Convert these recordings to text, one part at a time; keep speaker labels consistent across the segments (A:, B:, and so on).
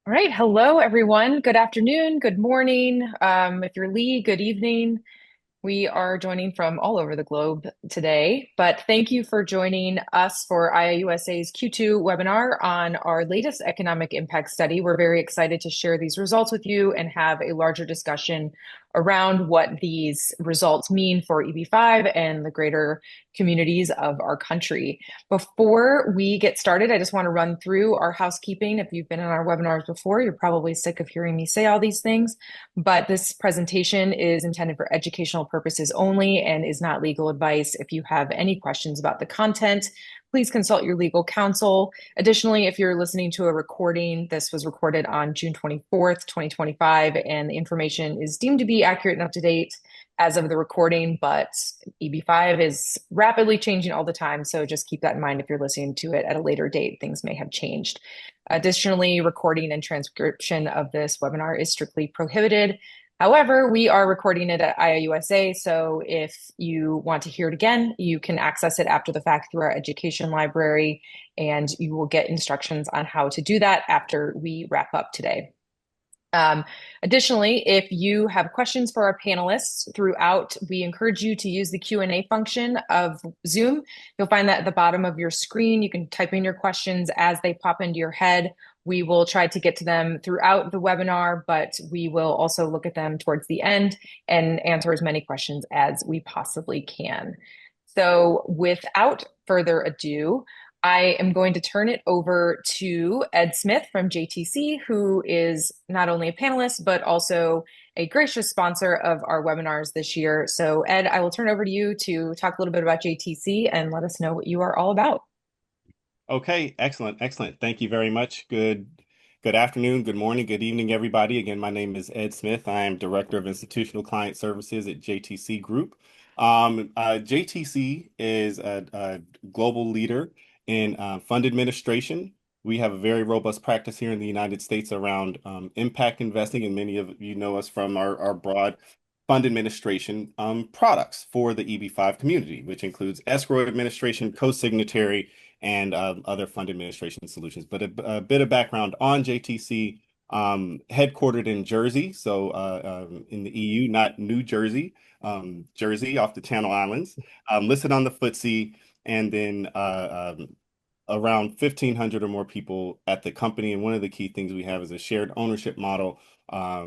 A: All right. Hello, everyone. Good afternoon. Good morning. If you're Lee, good evening. We are joining from all over the globe today, but thank you for joining us for IIUSA's Q2 webinar on our latest economic impact study. We're very excited to share these results with you and have a larger discussion around what these results mean for EB-5 and the greater communities of our country. Before we get started, I just want to run through our housekeeping. If you've been in our webinars before, you're probably sick of hearing me say all these things, but this presentation is intended for educational purposes only and is not legal advice. If you have any questions about the content, please consult your legal counsel. Additionally, if you're listening to a recording, this was recorded on June 24th, 2025, and the information is deemed to be accurate and up to date as of the recording, but EB-5 is rapidly changing all the time, so just keep that in mind if you're listening to it at a later date. Things may have changed. Additionally, recording and transcription of this webinar is strictly prohibited. However, we are recording it at IIUSA, so if you want to hear it again, you can access it after the fact through our education library, and you will get instructions on how to do that after we wrap up today. Additionally, if you have questions for our panelists throughout, we encourage you to use the Q&A function of Zoom. You'll find that at the bottom of your screen. You can type in your questions as they pop into your head. We will try to get to them throughout the webinar, but we will also look at them towards the end and answer as many questions as we possibly can. So without further ado, I am going to turn it over to Ed Smith from JTC, who is not only a panelist, but also a gracious sponsor of our webinars this year. So Ed, I will turn it over to you to talk a little bit about JTC and let us know what you are all about.
B: Okay, excellent, excellent. Thank you very much. Good afternoon, good morning, good evening, everybody. Again, my name is Ed Smith. I am Director of Institutional Client Services at JTC Group. JTC is a global leader in fund administration. We have a very robust practice here in the United States around impact investing, and many of you know us from our broad fund administration products for the EB-5 community, which includes escrow administration, co-signatory, and other fund administration solutions. But a bit of background on JTC, headquartered in Jersey, so in the EU, not New Jersey, Jersey off the Channel Islands, listed on the FTSE, and then around 1,500 or more people at the company. And one of the key things we have is a shared ownership model. A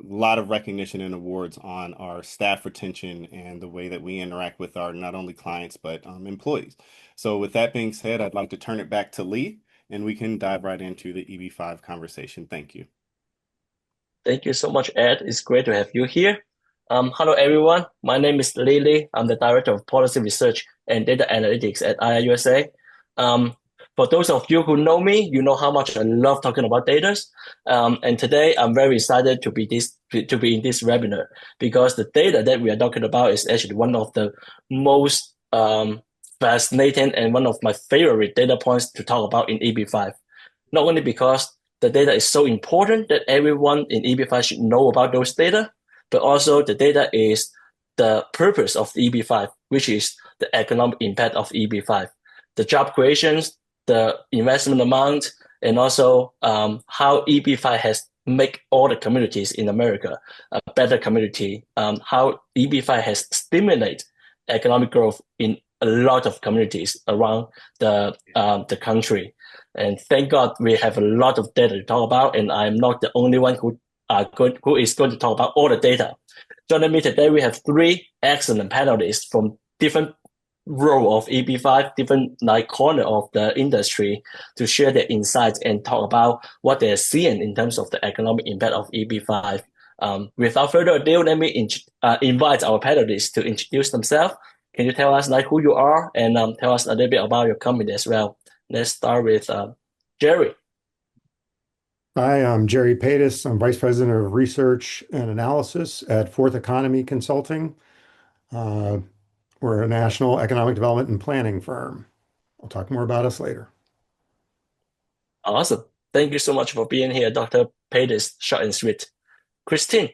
B: lot of recognition and awards on our staff retention and the way that we interact with our not only clients, but employees. So with that being said, I'd like to turn it back to Lee, and we can dive right into the EB-5 conversation. Thank you.
C: Thank you so much, Ed. It's great to have you here. Hello, everyone. My name is Lee. I'm the Director of Policy Research and Data Analytics at IIUSA. For those of you who know me, you know how much I love talking about data. And today I'm very excited to be in this webinar because the data that we are talking about is actually one of the most fascinating and one of my favorite data points to talk about in EB-5. Not only because the data is so important that everyone in EB-5 should know about those data, but also the data is the purpose of the EB-5, which is the economic impact of EB-5, the job creations, the investment amount, and also how EB-5 has made all the communities in America a better community, how EB-5 has stimulated economic growth in a lot of communities around the country. And thank God we have a lot of data to talk about, and I'm not the only one who is going to talk about all the data. Joining me today, we have three excellent panelists from different role of EB-5, different corner of the industry to share their insights and talk about what they're seeing in terms of the economic impact of EB-5. Without further ado, let me invite our panelists to introduce themselves. Can you tell us who you are and tell us a little bit about your company as well? Let's start with Jerry.
D: Hi, I'm Jerry Patis. I'm Vice President of Research and Analysis at Fourth Economy Consulting. We're a national economic development and planning firm. I'll talk more about us later.
C: Awesome. Thank you so much for being here, Dr. Patis, short and sweet. Christine.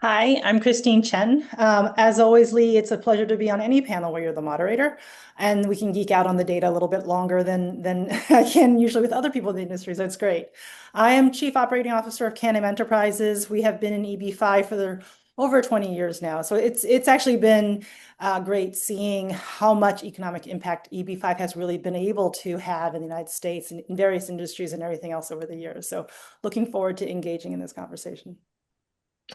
E: Hi, I'm Christine Chen. As always, Lee, it's a pleasure to be on any panel where you're the moderator, and we can geek out on the data a little bit longer than I can usually with other people in the industry, so it's great. I am Chief Operating Officer of Can-Am Enterprises. We have been in EB-5 for over 20 years now, so it's actually been great seeing how much economic impact EB-5 has really been able to have in the United States and in various industries and everything else over the years. So looking forward to engaging in this conversation.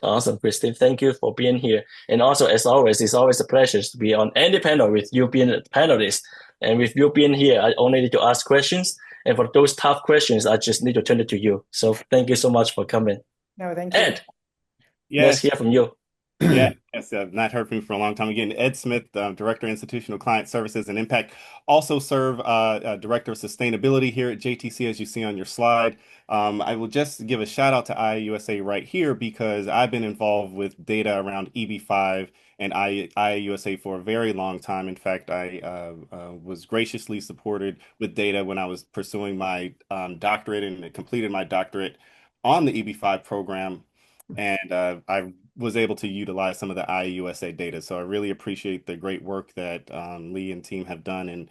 C: Awesome, Christine. Thank you for being here. And also, as always, it's always a pleasure to be on any panel with you being a panelist. And with you being here, I only need to ask questions. And for those tough questions, I just need to turn it to you. So thank you so much for coming.
E: No, thank you.
C: Ed, let's
B: Yes.
C: hear from you.
B: Yes, I've not heard from you for a long time. Again, Ed Smith, Director of Institutional Client Services and Impact, also serve Director of Sustainability here at JTC, as you see on your slide. I will just give a shout out to IIUSA right here because I've been involved with data around EB-5 and IIUSA for a very long time. In fact, I was graciously supported with data when I was pursuing my doctorate and completed my doctorate on the EB-5 program. And I was able to utilize some of the IIUSA data. So I really appreciate the great work that Lee and team have done in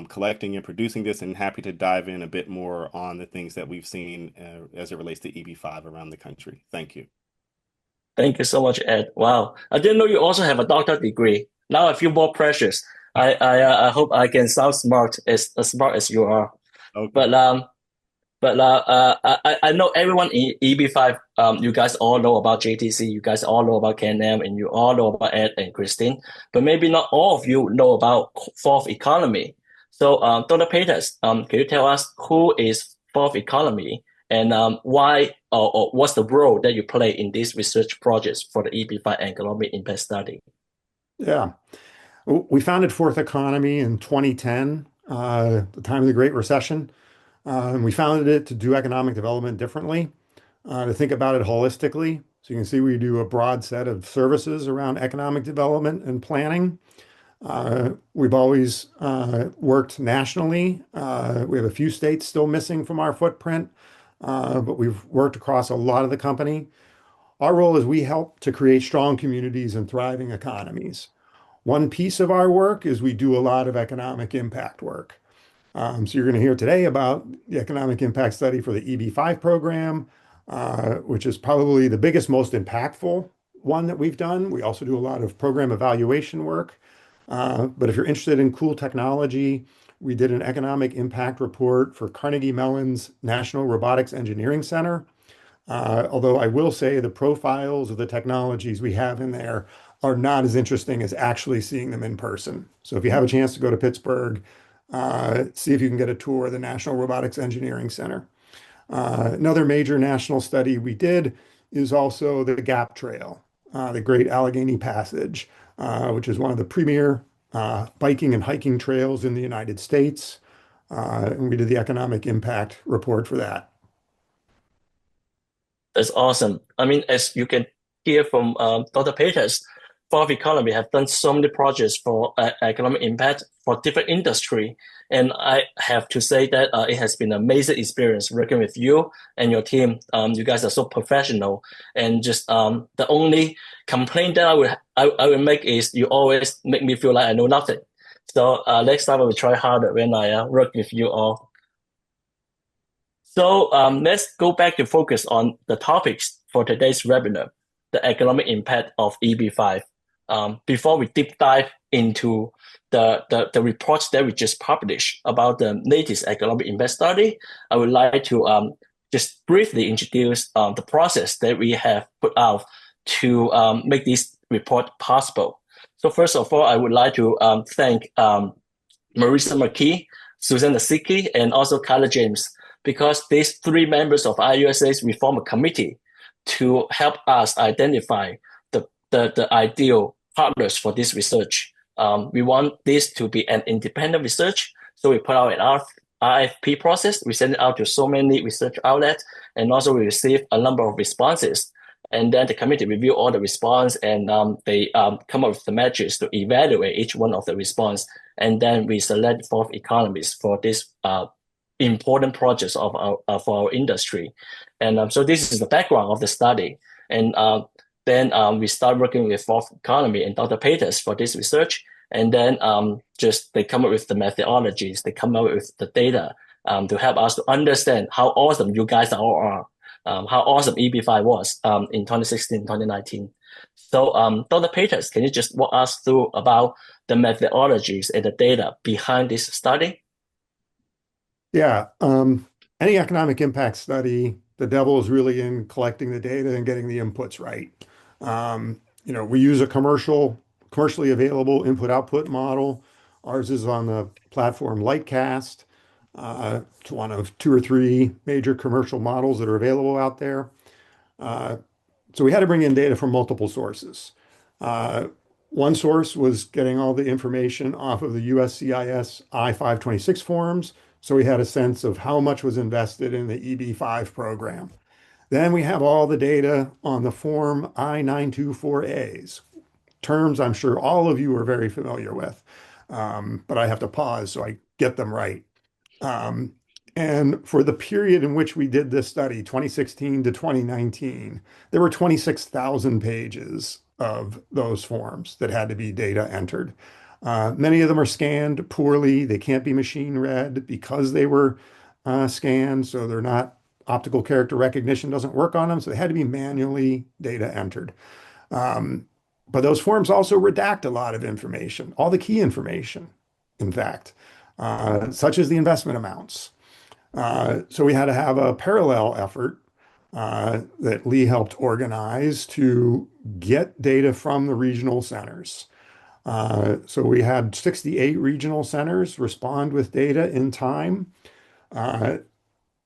B: collecting and producing this, and happy to dive in a bit more on the things that we've seen as it relates to EB-5 around the country. Thank you.
C: Thank you so much, Ed. Wow. I didn't know you also have a doctorate degree. Now I feel more precious. I hope I can sound smart as you are.
B: Okay.
C: But I know everyone in EB-5, you guys all know about JTC, you guys all know about Can-Am, and you all know about Ed and Christine, but maybe not all of you know about fourth economy. So, Dr. Peters, can you tell us who is fourth economy and why or what's the role that you play in these research projects for the EB-5 economic impact study?
D: Yeah. We founded Fourth Economy in 2010, the time of the Great Recession. And we founded it to do economic development differently, to think about it holistically. So you can see we do a broad set of services around economic development and planning. We've always worked nationally. We have a few states still missing from our footprint, but we've worked across a lot of the company. Our role is we help to create strong communities and thriving economies. One piece of our work is we do a lot of economic impact work. So you're going to hear today about the economic impact study for the EB-5 program, which is probably the biggest, most impactful one that we've done. We also do a lot of program evaluation work. But if you're interested in cool technology, we did an economic impact report for Carnegie Mellon's National Robotics Engineering Center. Although I will say the profiles of the technologies we have in there are not as interesting as actually seeing them in person. So if you have a chance to go to Pittsburgh, see if you can get a tour of the National Robotics Engineering Center. Another major national study we did is also the Gap Trail, the Great Allegheny Passage, which is one of the premier biking and hiking trails in the United States. And we did the economic impact report for that.
C: That's awesome. I mean, as you can hear from Dr. Peters, Fourth Economy have done so many projects for economic impact for different industry. And I have to say that it has been an amazing experience working with you and your team. You guys are so professional. And just the only complaint that I will make is you always make me feel like I know nothing. So next time I will try harder when I work with you all. So let's go back to focus on the topics for today's webinar, the economic impact of EB-5. Before we deep dive into the reports that we just published about the latest economic impact study, I would like to just briefly introduce the process that we have put out to make this report possible. So first of all, I would like to thank Marissa McKee, Susan Nasicki, and also Kyla James, because these three members of IIUSA, we form a committee to help us identify the ideal partners for this research. We want this to be an independent research, so we put out an RFP process. We send it out to so many research outlets, and also we receive a number of responses. And then the committee review all the response, and they come up with the metrics to evaluate each one of the response. And then we select fourth economies for this important projects of for our industry. And so this is the background of the study. And Then we start working with Fourth Economy and Dr. Peters for this research. And then just they come up with the methodologies, they come up with the data to help us to understand how awesome you guys all are, how awesome EB-5 was in 2016, 2019. So Dr. Peters, can you just walk us through about the methodologies and the data behind this study?
D: Yeah. Any economic impact study, the devil is really in collecting the data and getting the inputs right. We use a commercially available input-output model. Ours is on the platform Lightcast. It's one of 2 or 3 major commercial models that are available out there. So we had to bring in data from multiple sources. One source was getting all the information off of the USCIS I-526 forms. So we had a sense of how much was invested in the EB-5 program. Then we have all the data on the form I-924As, terms I'm sure all of you are very familiar with, but I have to pause so I get them right. And for the period in which we did this study, 2016 to 2019, there were 26,000 pages of those forms that had to be data entered. Many of them are scanned poorly. They can't be machine read because they were scanned, so they're not optical character recognition doesn't work on them, so they had to be manually data entered. But those forms also redact a lot of information, all the key information, in fact, such as the investment amounts. So we had to have a parallel effort that Lee helped organize to get data from the regional centers. So we had 68 regional centers respond with data in time.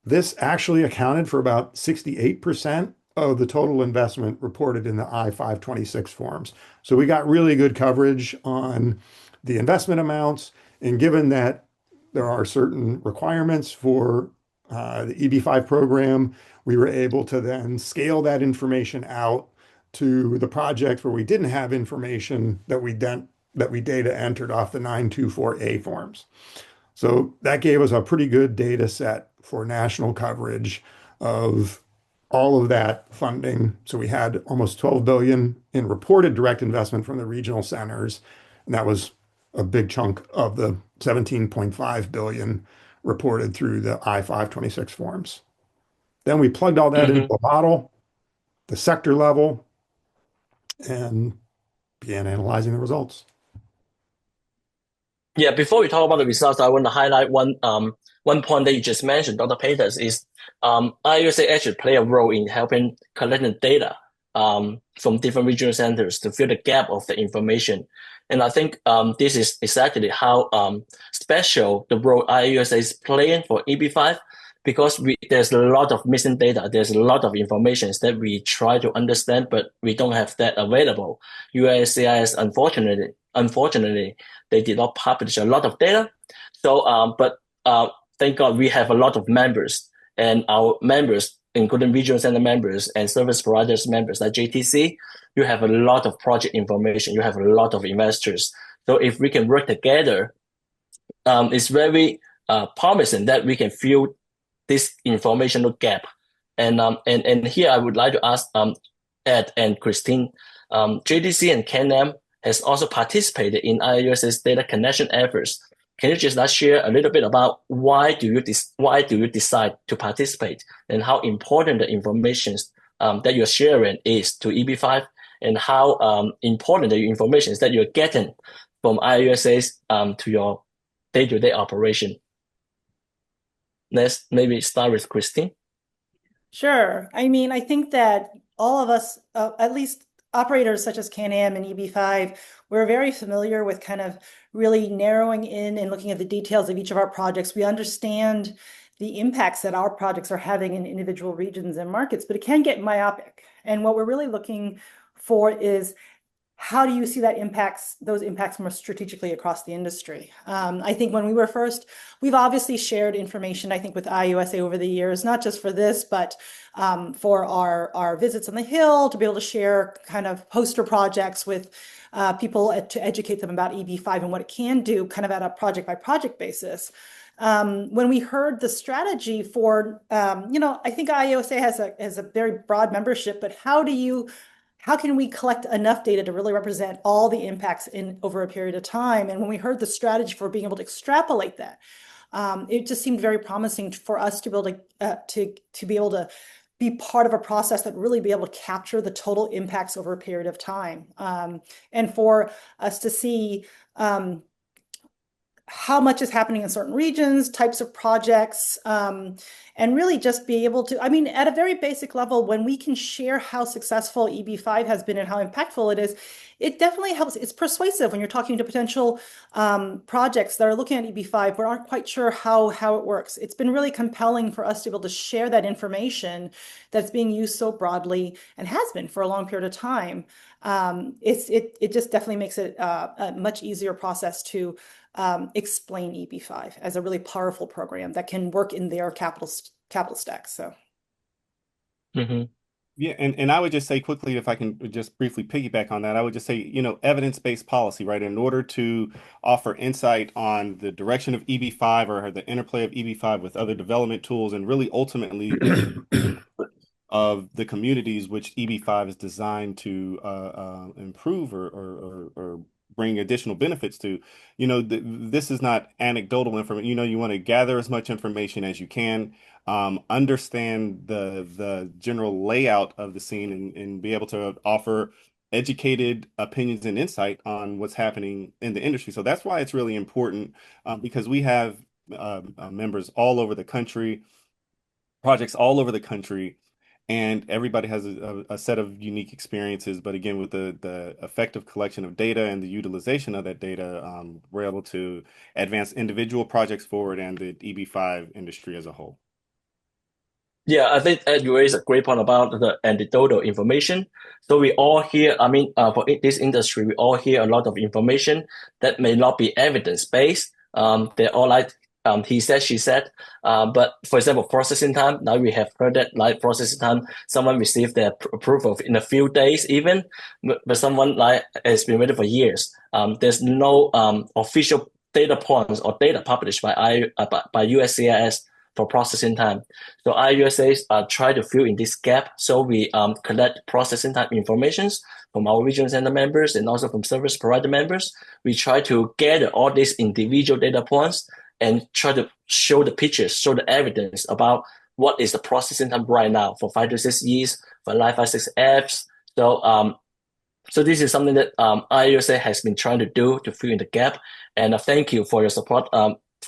D: This actually accounted for about 68% of the total investment reported in the I-526 forms. So we got really good coverage on the investment amounts. And given that there are certain requirements for the EB-5 program, we were able to then scale that information out to the projects where we didn't have information that we data entered off the 924A forms. So that gave us a pretty good data set for national coverage of all of that funding. So we had almost 12 billion in reported direct investment from the regional centers, and that was a big chunk of the 17.5 billion reported through the I-526 forms. Then we plugged all that into a model, the sector level, and began analyzing the results.
C: Yeah, before we talk about the results, I want to highlight one point that you just mentioned, Dr. Peters, is IIUSA actually play a role in helping collecting data from different regional centers to fill the gap of the information. And I think this is exactly how special the role IIUSA is playing for EB-5, because there's a lot of missing data. There's a lot of information that we try to understand, but we don't have that available. USCIS, unfortunately, they did not publish a lot of data. So, but thank God we have a lot of members, and our members, including regional center members and service providers members like JTC, you have a lot of project information. You have a lot of investors. So if we can work together, it's very promising that we can fill this informational gap. And here I would like to ask Ed and Christine, JTC and CanAm has also participated in IIUSA's data connection efforts. Can you just share a little bit about why do you decide to participate, and how important the information that you're sharing is to EB-5, and how important the information is that you're getting from IIUSA's to your day-to-day operation? Let's maybe start with Christine.
E: Sure. I mean, I think that all of us, at least operators such as CanAm and EB-5, we're very familiar with kind of really narrowing in and looking at the details of each of our projects. We understand the impacts that our projects are having in individual regions and markets, but it can get myopic. And what we're really looking for is, how do you see those impacts more strategically across the industry? I think when we were first, we've obviously shared information, I think, with IIUSA over the years, not just for this, but for our visits on the Hill, to be able to share kind of poster projects with people to educate them about EB-5 and what it can do kind of at a project by project basis. When we heard the strategy for, I think IIUSA has a very broad membership, but how do you how can we collect enough data to really represent all the impacts over a period of time? And when we heard the strategy for being able to extrapolate that, it just seemed very promising for us to be able to be able to be part of a process that really be able to capture the total impacts over a period of time, and for us to see how much is happening in certain regions, types of projects, and really just be able to, I mean, at a very basic level, when we can share how successful EB-5 has been and how impactful it is, it definitely helps. It's persuasive when you're talking to potential projects that are looking at EB-5 but aren't quite sure how it works. It's been really compelling for us to be able to share that information that's being used so broadly and has been for a long period of time. It just definitely makes it a much easier process to explain EB-5 as a really powerful program that can work in their capital stack. So,
B: Yeah, and I would just say quickly, if I can just briefly piggyback on that, I would just say, evidence-based policy, right? In order to offer insight on the direction of EB-5 or the interplay of EB-5 with other development tools, and really ultimately get of the communities which EB-5 is designed to improve or bring additional benefits to. This is not anecdotal information. You want to gather as much information as you can, understand the general layout of the scene, and be able to offer educated opinions and insight on what's happening in the industry. So that's why it's really important, because we have members all over the country, projects all over the country, and everybody has a set of unique experiences. But again, with the effective collection of data and the utilization of that data, we're able to advance individual projects forward and the EB-5 industry as a whole.
C: Yeah, I think Ed, you raised a great point about the anecdotal information. So we all hear, for this industry, we all hear a lot of information that may not be evidence-based. They're all like, he said, she said. But for example, processing time, now we have heard that like processing time, someone received their approval in a few days even, but someone like has been waiting for years. There's no official data points or data published by USCIS for processing time. So IIUSA try to fill in this gap. So we collect processing time informations from our regional center members and also from service provider members. We try to gather all these individual data points and try to show the pictures, show the evidence about what is the processing time right now for 5 to 6 years, for 5.6Fs. So this is something that IIUSA has been trying to do to fill in the gap. And thank you for your support,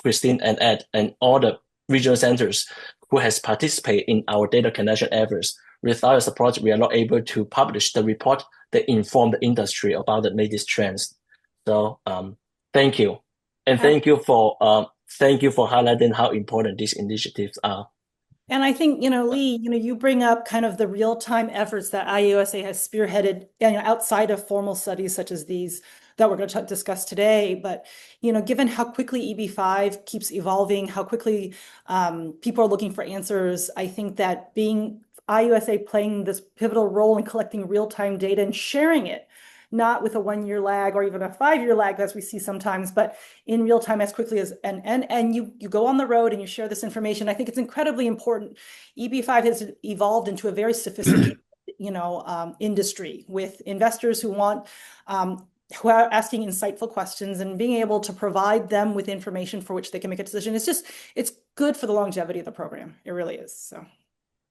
C: Christine and Ed, and all the regional centers who has participated in our data collection efforts. Without your support, we are not able to publish the report that inform the industry about the latest trends. So thank you. And thank you for highlighting how important these initiatives are.
E: And I think, Lee, you bring up kind of the real-time efforts that IIUSA has spearheaded, outside of formal studies such as these that we're going to discuss today. But, given how quickly EB-5 keeps evolving, how quickly people are looking for answers, I think that being IIUSA playing this pivotal role in collecting real-time data and sharing it, not with a 1-year lag or even a 5-year lag as we see sometimes, but in real time as quickly as, and you go on the road and you share this information. I think it's incredibly important. EB-5 has evolved into a very sophisticated, industry with investors who are asking insightful questions and being able to provide them with information for which they can make a decision. It's good for the longevity of the program. It really is. So.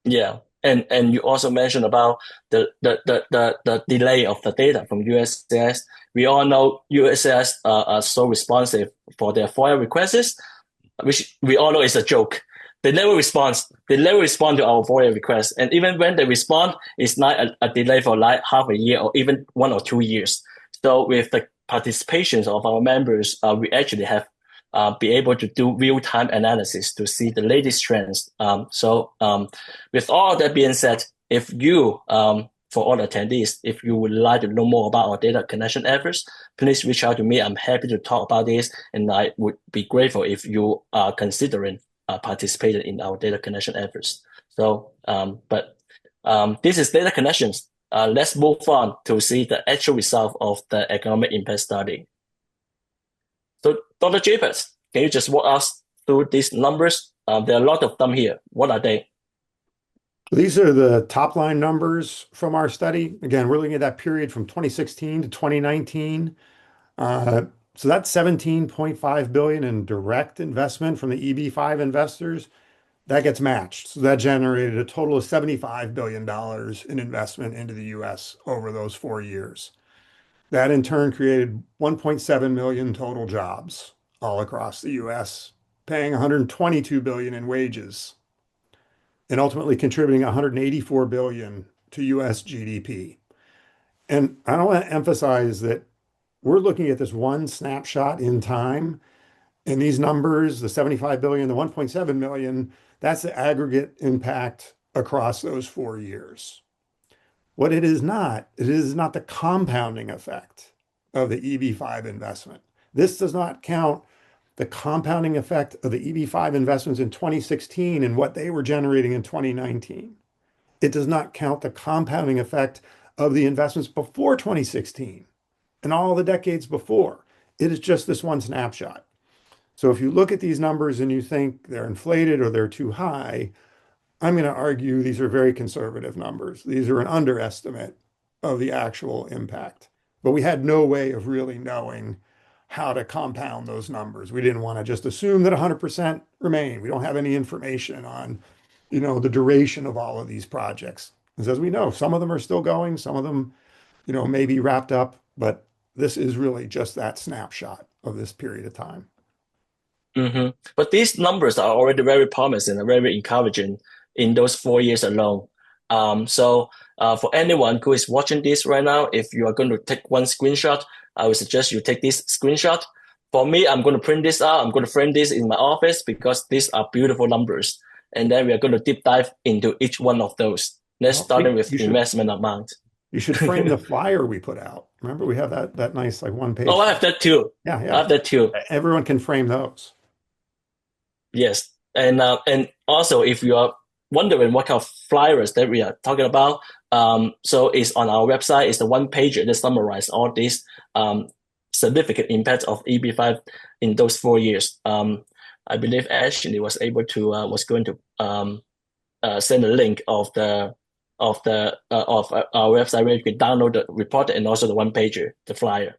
C: Yeah. And you also mentioned about the delay of the data from USCIS. We all know USCIS are so responsive for their FOIA requests, which we all know is a joke. They never respond. They never respond to our FOIA requests. And even when they respond, it's not a delay for like half a year or even 1 or 2 years. So with the participations of our members, we actually have be able to do real-time analysis to see the latest trends. With all that being said, if you, for all attendees, if you would like to know more about our data collection efforts, please reach out to me. I'm happy to talk about this, and I would be grateful if you are considering participating in our data collection efforts. This is data collections. Let's move on to see the actual result of the economic impact study. So, Dr. Japers, can you just walk us through these numbers? There are a lot of them here. What are they?
D: These are the top line numbers from our study. Again, we're looking at that period from 2016 to 2019. Uh, so that's 17.5 billion in direct investment from the EB-5 investors. That gets matched. So that generated a total of $75 billion in investment into the US over those 4 years. That in turn created 1.7 million total jobs all across the US, paying 122 billion in wages and ultimately contributing 184 billion to US GDP. And I want to emphasize that we're looking at this one snapshot in time. And these numbers, the 75 billion, the 1.7 million, that's the aggregate impact across those 4 years. What it is not the compounding effect of the EB-5 investment. This does not count the compounding effect of the EB-5 investments in 2016 and what they were generating in 2019. It does not count the compounding effect of the investments before 2016 and all the decades before. It is just this one snapshot. So if you look at these numbers and you think they're inflated or they're too high, I'm going to argue these are very conservative numbers. These are an underestimate of the actual impact. But we had no way of really knowing how to compound those numbers. We didn't want to just assume that 100% remain. We don't have any information on, the duration of all of these projects. And as we know, some of them are still going, some of them, may be wrapped up, but this is really just that snapshot of this period of time.
C: But these numbers are already very promising and very encouraging in those 4 years alone. So for anyone who is watching this right now, if you are going to take one screenshot, I would suggest you take this screenshot. For me, I'm going to print this out. I'm going to frame this in my office because these are beautiful numbers. And then we are going to deep dive into each one of those. Let's start with investment amount.
D: You should frame the flyer we put out. Remember, we have that nice like one page.
C: Oh, I have that too.
D: Yeah.
C: I have that too.
D: Everyone can frame those.
C: Yes. And also, if you are wondering what kind of flyers that we are talking about, so it's on our website. It's the one page that summarizes all these significant impacts of EB-5 in those 4 years. I believe Ashley was going to send a link of our website where you can download the report and also the one pager, the flyer.